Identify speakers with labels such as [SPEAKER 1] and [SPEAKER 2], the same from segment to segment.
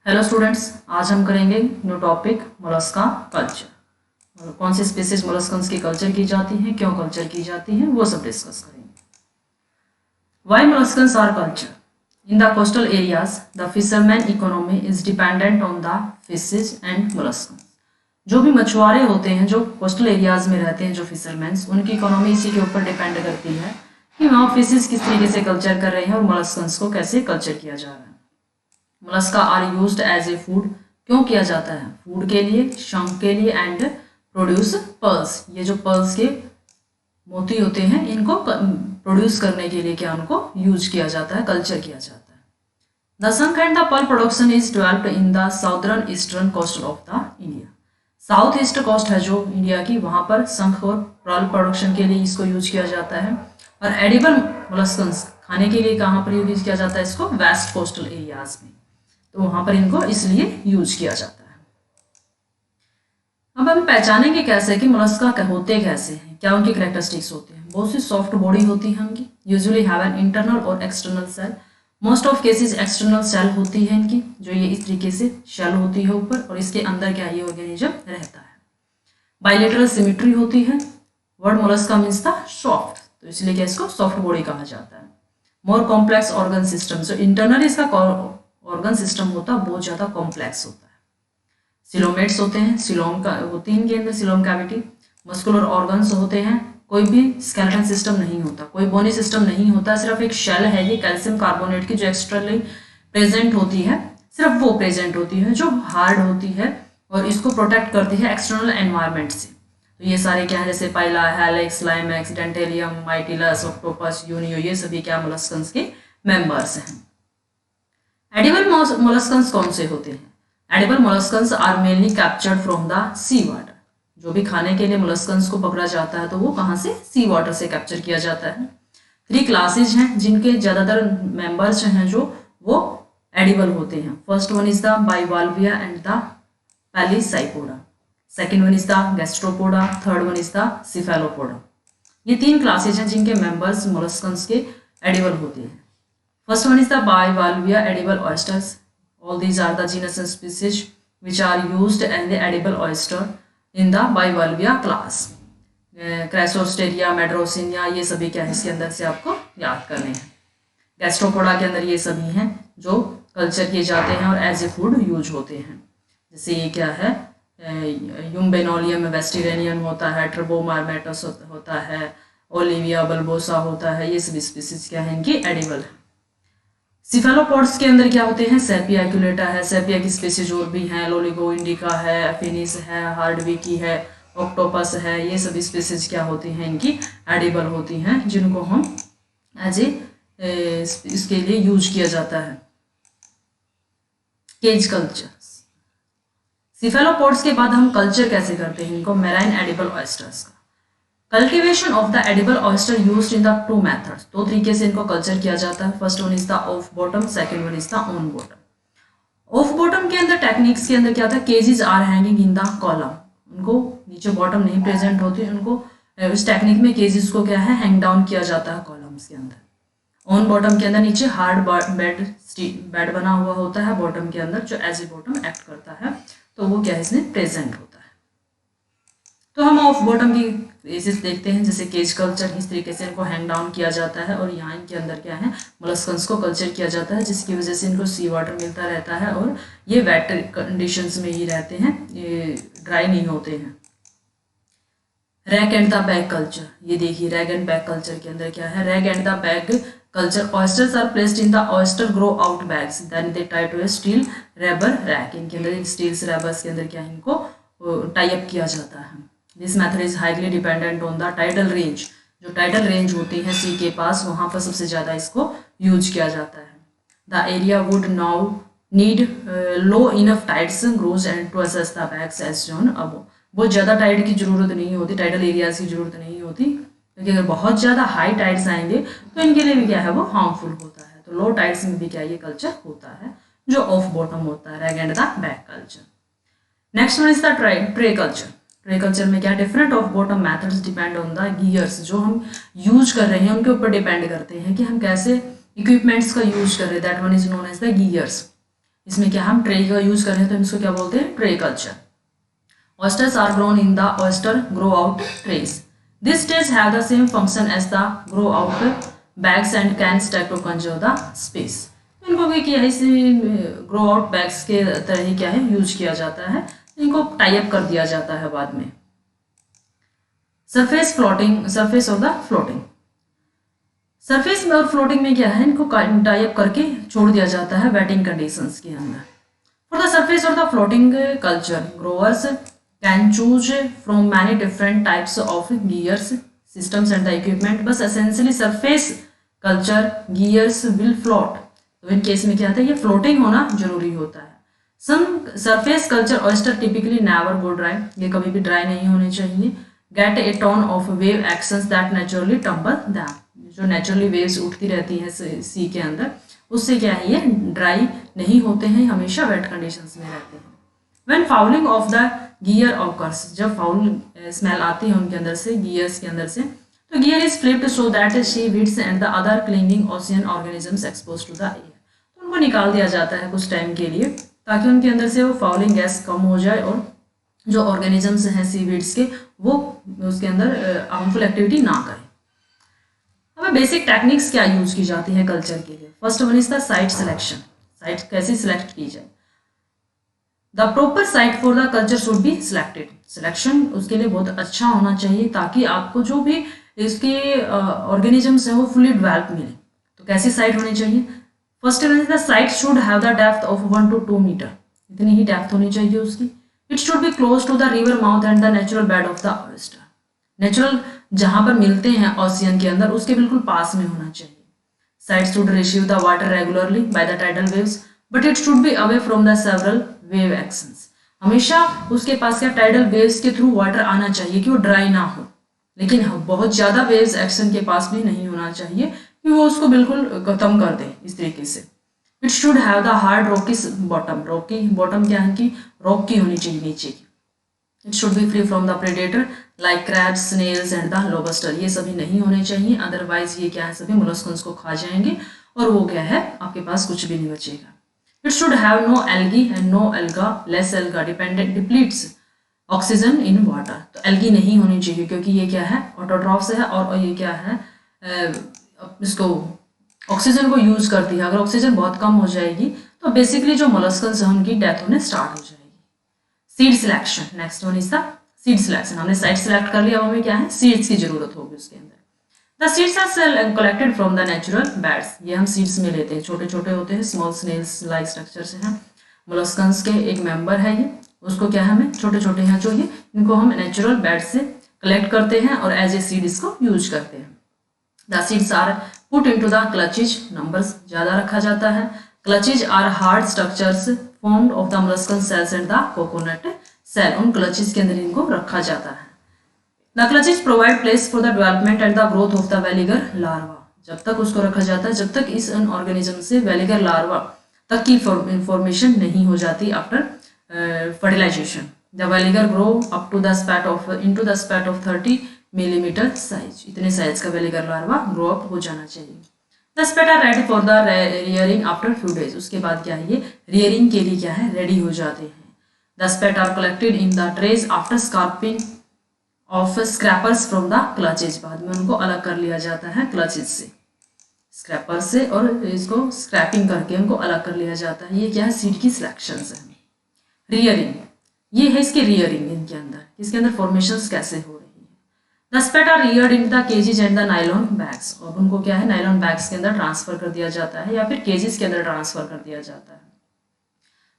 [SPEAKER 1] Hello students, आज हम करेंगे न्यू टॉपिक मोलस्का कल्चर। कौन सी स्पीसीज मोलस्कन्स की कल्चर की जाती हैं, क्यों कल्चर की जाती हैं, वो सब डिस्कस करेंगे। Why molluscans are culture in the coastal areas the fisherman economy is dependent on the fishes and molluscans. जो भी मछुआरे होते हैं, जो कोस्टल एरियाज में रहते हैं, जो फिशरमैन्स, उनकी इकोनॉमी इसी के ऊपर डिपेंड करती है कि वहाँ फिशेज किस तरीके से कल्चर कर रहे हैं और मोलस्कन्स को कैसे कल्चर किया जा रहा है। Mollusca are used as a food, क्यों किया जाता है? फूड के लिए, शंक के लिए एंड प्रोड्यूस पर्ल्स। ये जो पर्ल्स के मोती होते हैं, इनको प्रोड्यूस करने के लिए क्या उनको यूज किया जाता है, कल्चर किया जाता है। The shankh and the pearl production is developed in the southern eastern coast of the India. South east coast है जो इंडिया की, वहां पर शंख और पर्ल प्रोडक्शन के लिए इसको यूज किया जाता है। और एडिबल मोलस्कन्स खाने के लिए कहाँ पर यूज किया जाता है इसको? वेस्ट कोस्टल एरियाज में, तो वहां पर इनको इसलिए यूज किया जाता है। अब हम पहचानेंगे कैसे कि मोलस्का होते कैसे हैं, क्या उनकी कैरेक्टरिस्टिक्स होते हैं। बहुत सी सॉफ्ट बॉडी होती है उनकी, यूजुअली हैव एन इंटरनल और external shell. Most of cases external shell होती है इनकी, जो ये इस तरीके से शेल होती है ऊपर, और इसके अंदर क्या ये ऑर्गेनिज्म रहता है। बाइलेटरल सिमेट्री होती है। Word Mollusca means the soft, तो इसलिए क्या इसको सॉफ्ट बॉडी कहा जाता है। मोर कॉम्प्लेक्स ऑर्गन सिस्टम, जो इंटरनल इसका ऑर्गन सिस्टम होता है बहुत ज़्यादा कॉम्प्लेक्स होता है। सिलोमेट्स होते हैं, सिलोम का होती है इनके अंदर सिलोम कैविटी। मस्कुलर ऑर्गन्स होते हैं, कोई भी स्केलेटन सिस्टम नहीं होता, कोई बोनी सिस्टम नहीं होता, सिर्फ एक शेल है ये कैल्शियम कार्बोनेट की, जो एक्सटर्नली प्रेजेंट होती है, सिर्फ वो प्रेजेंट होती है, जो हार्ड होती है और इसको प्रोटेक्ट करती है एक्सटर्नल एनवायरमेंट से। तो ये सारे क्या है, जैसे Pila, Helix, Limax, Dentalium, Mytilus, octopus, Unio, ये सभी क्या मोलस्कन्स के मेंबर्स हैं। एडिबल मोलस्कन्स कौन से होते हैं? Edible molluscans are mainly captured from the sea water. जो भी खाने के लिए मोलस्कन्स को पकड़ा जाता है तो वो कहाँ से? सी वाटर से कैप्चर किया जाता है। 3 क्लासेज हैं जिनके ज़्यादातर मेंबर्स हैं जो वो एडिबल होते हैं। First one is the Bivalvia and the Pelecypoda. Second one is the Gastropoda. Third one is the Cephalopoda. ये 3 क्लासेज हैं जिनके मेंबर्स मोलस्कन्स के एडिबल होते हैं। First one is the bivalvia edible oysters. All these are the genus and species which are used as the edible oyster in the bivalvia class. Crassostreria, Madrosinia, ये सभी क्या है इसके अंदर से आपको याद करने हैं। गैस्ट्रोपोडा के अंदर ये सभी हैं जो कल्चर किए जाते हैं और एज ए फूड यूज होते हैं। जैसे ये क्या है, यूम्बेनोलियम वेस्टिरेनियन होता है, ट्रिबोमार्मेटस होता है, ओलिविया बल्बोसा होता है, ये सभी स्पीसीज क्या है इनकी एडिबल है। सिफेलोपोड्स के अंदर क्या होते हैं? सेपिया एक्युलेटा है, सेपिया की स्पीसीज और भी हैं, लोलिगो इंडिका है, फिनिस है, हार्डविकी है, ऑक्टोपस है, ये सभी स्पीसीज क्या होती हैं इनकी एडिबल होती हैं, जिनको हम एज ए इसके लिए यूज किया जाता है। Cage culture. सिफेलोपोड्स के बाद हम कल्चर कैसे करते हैं इनको? मैराइन एडिबल ऑयस्टर्स का। Cultivation of the edible oyster used in the 2 methods. 2 तरीके से इनको कल्चर किया जाता है। First one is the off bottom, second one is the on bottom. Off bottom के अंदर टेक्निक्स के अंदर क्या था? Cages are hanging in the column, उनको नीचे बॉटम नहीं प्रेजेंट होती, उनको इस टेक्निक में केजेस को क्या है हैंग डाउन किया जाता है कॉलम्स के अंदर। ऑन बॉटम के अंदर नीचे हार्ड बेड बना हुआ होता है बॉटम के अंदर, जो एज ए बॉटम एक्ट करता है, तो वो क्या है इसमें प्रेजेंट होता है। तो हम ऑफ बॉटम की केसेस देखते हैं, जैसे केज कल्चर, इस तरीके से इनको हैंग डाउन किया जाता है और यहाँ इनके अंदर क्या है मोलस्कन्स को कल्चर किया जाता है, जिसकी वजह से इनको सी वाटर मिलता रहता है और ये वेट कंडीशंस में ही रहते हैं, ये ड्राई नहीं होते हैं। Rag and the bag culture, ये देखिए रैग एंड बैग कल्चर के अंदर क्या है? Rack and the bag culture, oysters are placed in the oyster grow out bags, then they tie to a steel rebar rack. इनके अंदर steel रैबर्स के अंदर क्या है इनको टाई अप किया जाता है। This method is highly dependent on the tidal range. जो टाइडल रेंज होती है सी के पास, वहाँ पर सबसे ज़्यादा इसको यूज किया जाता है। The area would now need low enough tides grows and to assess the bags as shown above. बहुत ज़्यादा टाइड की जरूरत नहीं होती, टाइडल एरियाज की जरूरत नहीं होती, क्योंकि अगर बहुत ज़्यादा हाई टाइड्स आएंगे तो इनके लिए भी क्या है वो हार्मफुल होता है। तो लो टाइड्स में भी क्या ये कल्चर होता है जो ऑफ बॉटम होता है, rack and the bag culture. Next one is the tray culture. Tray culture में क्या different of bottom methods depend on the gears, जो हम यूज कर रहे हैं उनके ऊपर डिपेंड करते हैं कि हम कैसे इक्विपमेंट्स का यूज कर रहे हैं। That one is known as the gears. इसमें क्या हम ट्रे का यूज कर रहे हैं, तो इसको क्या बोलते हैं, tray culture. Oysters are grown in the oyster grow out trays. These trays have the same function as the grow out bags and can stack to conserve the space. इनको भी क्या है, इसे ग्रो आउट बैग्स के तरह ही क्या है use किया जाता है, इनको टाई अप कर दिया जाता है बाद में। सरफेस फ्लोटिंग, सरफेस और द फ्लोटिंग, सरफेस में और फ्लोटिंग में क्या है, इनको टाई अप करके छोड़ दिया जाता है वेटिंग कंडीशंस के अंदर। फॉर द सरफेस और the floating culture growers can choose from many different types of gears, systems and the equipment, बस essentially surface culture gears will float, तो इन केस में क्या होता है, ये floating होना जरूरी होता है। Some surface culture oyster typically never go dry, ये कभी भी dry नहीं होने चाहिए। Get a ton of wave actions that naturally tumble them, जो naturally waves उठती रहती है सी के अंदर, उससे क्या है ये dry नहीं होते हैं, हमेशा wet conditions में रहते हैं। When fouling of the gear occurs, जब फाउल स्मेल आती है उनके अंदर से, गियर्स के अंदर से, तो gear is flipped so that seaweeds and the other clinging ocean organisms exposed to the air, तो उनको निकाल दिया जाता है कुछ टाइम के लिए ताकि उनके अंदर से वो फाउलिंग गैस कम हो जाए और जो ऑर्गेनिजम्स हैं सीवीड्स के वो उसके अंदर हार्मफुल एक्टिविटी ना करें। हमें बेसिक टेक्निक्स क्या यूज की जाती है कल्चर के लिए। First one is the site selection, site कैसे सिलेक्ट की जाए। The proper site for the culture should be selected, selection उसके लिए बहुत अच्छा होना चाहिए ताकि आपको जो भी इसके ऑर्गेनिजम्स हैं वो फुली डेवलप मिले। तो कैसी साइट होनी चाहिए, first one is the site should have the depth of 1 to 2 metre, इतनी ही डेप्थ होनी चाहिए उसकी। It should be close to the river mouth and the natural bed of the oyster, natural जहां पर मिलते हैं ओशियन के अंदर उसके बिल्कुल पास में होना चाहिए। Site should receive the water regularly by the tidal waves but it should be away from the several wave actions, हमेशा उसके पास क्या टाइडल वेव्स के थ्रू वाटर आना चाहिए कि वो ड्राई ना हो, लेकिन बहुत ज्यादा वेव्स एक्शन के पास भी नहीं होना चाहिए कि वो उसको बिल्कुल खत्म कर दे इस तरीके से। It should have the hard rocky bottom, rocky bottom क्या है कि रॉक की होनी चाहिए नीचे की। It should be free from the predator like crabs, snails and the lobster, ये सभी नहीं होने चाहिए, अदरवाइज ये क्या है सभी मोलस्कन्स को खा जाएंगे और वो क्या है आपके पास कुछ भी नहीं बचेगा। It should have no algae and no alga, less alga dependent depletes oxygen in water, तो algae नहीं होनी चाहिए क्योंकि ये क्या है ऑटोट्रॉफ्स है और ये क्या है इसको ऑक्सीजन को यूज करती है। अगर ऑक्सीजन बहुत कम हो जाएगी तो बेसिकली जो मोलस्कन्स हैं उनकी डेथ होने स्टार्ट हो जाएगी। Seed selection, next one is the seed selection, हमने साइट सिलेक्ट कर लिया, अब हमें क्या है सीड्स की जरूरत होगी उसके अंदर। The seeds are collected from the natural beds, ये हम सीड्स में लेते हैं, छोटे छोटे होते हैं, स्मॉल स्नेल्स लाइक स्ट्रक्चर से हैं, मोलस्कन्स के एक मेंबर है ये, उसको क्या है हमें छोटे छोटे हैं जो ये, इनको हम नेचुरल बेड से कलेक्ट करते हैं और एज ए सीड इसको यूज करते हैं। The seeds are put into the cultches, numbers ज़्यादा रखा जाता है। Cultches are hard structures formed of the molluscan shells and the coconut shell, उन क्लचेज के अंदर इनको रखा जाता है। The clutches provide place for the development and the growth of the veliger larva, जब तक उसको रखा जाता है जब तक इस ऑर्गेनिज्म से वेलिगर लार्वा तक की फॉर्मेशन नहीं हो जाती after fertilisation. The veliger grow up to the spat of into the spat of 30 millimetre size, इतने साइज का वेलिगर लार्वा ग्रो अप हो जाना चाहिए। The spat are ready for the rearing after few days, उसके बाद क्या है ये रियरिंग के लिए क्या है रेडी हो जाते हैं। The spat are collected in the trays after scraping of scrapers from the cultches, बाद में उनको अलग कर लिया जाता है क्लचेज से, स्क्रैपर से, और इसको स्क्रैपिंग करके उनको अलग कर लिया जाता है। ये क्या है सीड की सिलेक्शन है। रियरिंग, ये है इसकी रियरिंग, इनके अंदर इसके अंदर फॉर्मेशंस कैसे हो रही है। The spat are reared in the cages and the nylon bags, और उनको क्या है नाइलॉन बैग्स के अंदर ट्रांसफर कर दिया जाता है या फिर केजेस के अंदर ट्रांसफर कर दिया जाता है।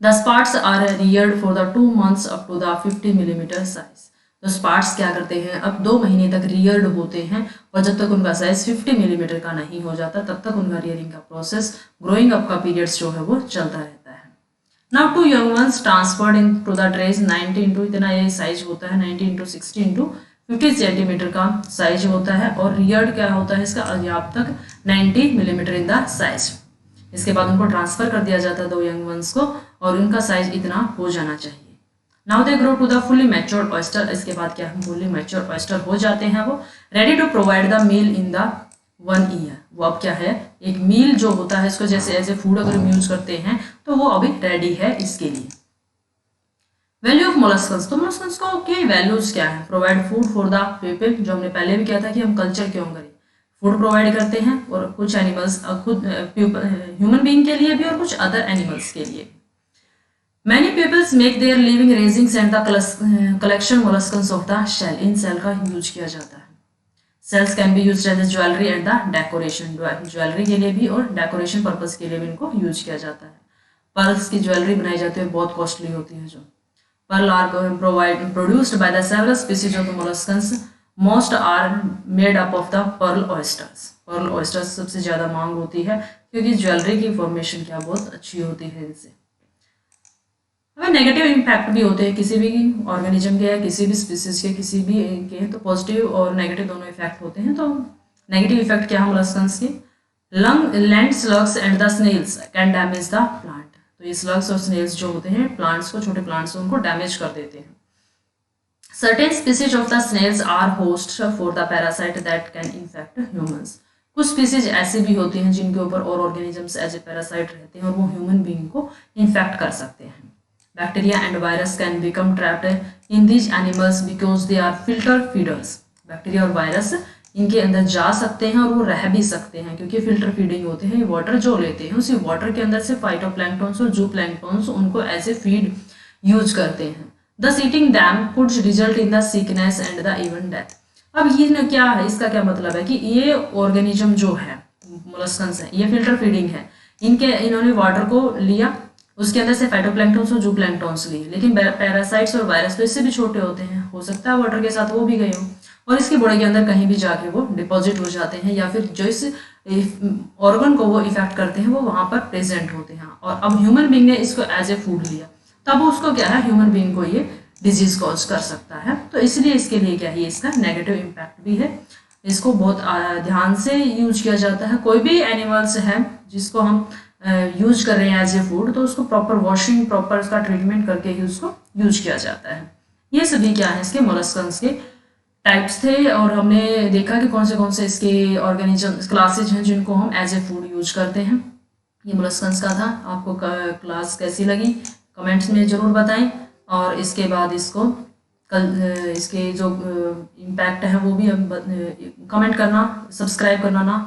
[SPEAKER 1] The spats are reared for the 2 months up to the 50 millimetre size, तो स्पार्ट्स क्या करते हैं अब 2 महीने तक रियर्ड होते हैं और जब तक उनका साइज 50 मिलीमीटर का नहीं हो जाता तब तक उनका रियरिंग का प्रोसेस, ग्रोइंग अप का पीरियड्स जो है वो चलता रहता है। Now 2 young ones transferred in to the trays 90 into, इतना ये साइज होता है 90 इंटू 60 इंटू 50 सेंटीमीटर का साइज होता है, और रियर्ड क्या होता है इसका अब तक 90 मिलीमीटर इन द साइज। इसके बाद उनको ट्रांसफर कर दिया जाता है 2 young ones को और उनका साइज इतना हो जाना चाहिए। Now they grow to the fully matured oyster, इसके बाद क्या हम फुली मैच्योर्ड ऑयस्टर हो जाते हैं वो, ready to provide the meal in the 1 year, वो अब क्या है एक मील जो होता है इसको जैसे एज ए फूड अगर हम यूज करते हैं तो वो अभी रेडी है इसके लिए। वैल्यू ऑफ मोलस्कस, तो मोलस्कस को के वैल्यूज क्या है? Provide food for the people, जो हमने पहले भी किया था कि हम कल्चर क्यों करें, फूड प्रोवाइड करते हैं और कुछ एनिमल्स खुद ह्यूमन बीइंग के लिए भी और कुछ अदर एनिमल्स के लिए। Many peoples make their living raising and the collection molluscs of the shell, इन सेल का यूज किया जाता है। Shells can be use as jewellery and the decoration, jewellery के लिए भी और डेकोरेशन पर्पज के लिए भी इनको यूज किया जाता है। पर्ल्स की ज्वेलरी बनाई जाती है, बहुत कॉस्टली होती है। जो pearl are produced by the several species of the molluscs, most are made up of the pearl oysters. Pearl oysters सबसे ज़्यादा मांग होती है क्योंकि ज्वेलरी की फॉर्मेशन क्या बहुत अच्छी होती है इनसे। हमें नेगेटिव इम्पैक्ट भी होते हैं किसी भी ऑर्गेनिज्म के या किसी भी स्पीसीज के, किसी भी के, तो पॉजिटिव और नेगेटिव दोनों इफेक्ट होते हैं। तो नेगेटिव इफेक्ट क्या है मोलस्कस के? Land slugs and the snails can damage the plant, तो ये स्लग्स और स्नेल्स जो होते हैं प्लांट्स को, छोटे प्लांट्स को उनको डैमेज कर देते हैं। Certain species of the snails are host for the parasite that can infect humans, कुछ स्पीसीज ऐसे भी होती हैं जिनके ऊपर और ऑर्गेनिजम्स एज ए पैरासाइट रहते हैं और वो ह्यूमन बीइंग को इन्फेक्ट कर सकते हैं। Bacteria and virus can become trapped in these animals because they are filter feeders. Bacteria और वायरस इनके अंदर जा सकते हैं और वो रह भी सकते हैं क्योंकि फिल्टर फीडिंग होते हैं, वाटर जो लेते हैं उसी वाटर के अंदर से फाइटोप्लैंक्टन्स और जूप्लैंक्टन्स उनको एज ए फीड यूज करते हैं। Thus eating them could result in the sickness and the even death. अब ये क्या है, इसका क्या मतलब है कि ये ऑर्गेनिज्म जो है मोलस्कस है, ये फिल्टर फीडिंग है, इन्होंने वाटर को लिया, उसके अंदर से फाइटोप्लैंक्टन्स और जूप्लैंक्टन्स लिए, लेकिन पैरासाइट्स और वायरस तो इससे भी छोटे होते हैं, हो सकता है वाटर के साथ वो भी गए हो और इसके बॉडी के अंदर कहीं भी जाके वो डिपॉजिट हो जाते हैं या फिर जो इस ऑर्गन को वो इफेक्ट करते हैं वो वहाँ पर प्रेजेंट होते हैं। और अब ह्यूमन बीइंग ने इसको एज ए फूड लिया, तब उसको क्या है, ह्यूमन बीइंग को ये डिजीज कॉज कर सकता है। तो इसलिए इसके लिए क्या है, इसका नेगेटिव इम्पैक्ट भी है, इसको बहुत ध्यान से यूज किया जाता है। कोई भी एनिमल्स है जिसको हम यूज कर रहे हैं एज ए फूड, तो उसको प्रॉपर वॉशिंग, प्रॉपर उसका ट्रीटमेंट करके ही उसको यूज किया जाता है। ये सभी क्या है, इसके मोलस्कस के टाइप्स थे और हमने देखा कि कौन से इसके ऑर्गेनिज्म क्लासेज हैं जिनको हम एज ए फूड यूज करते हैं। ये मोलस्कस का था। आपको क्लास कैसी लगी कमेंट्स में ज़रूर बताएं और इसके बाद इसको इसके जो इम्पैक्ट है वो भी कमेंट करना, सब्सक्राइब करना ना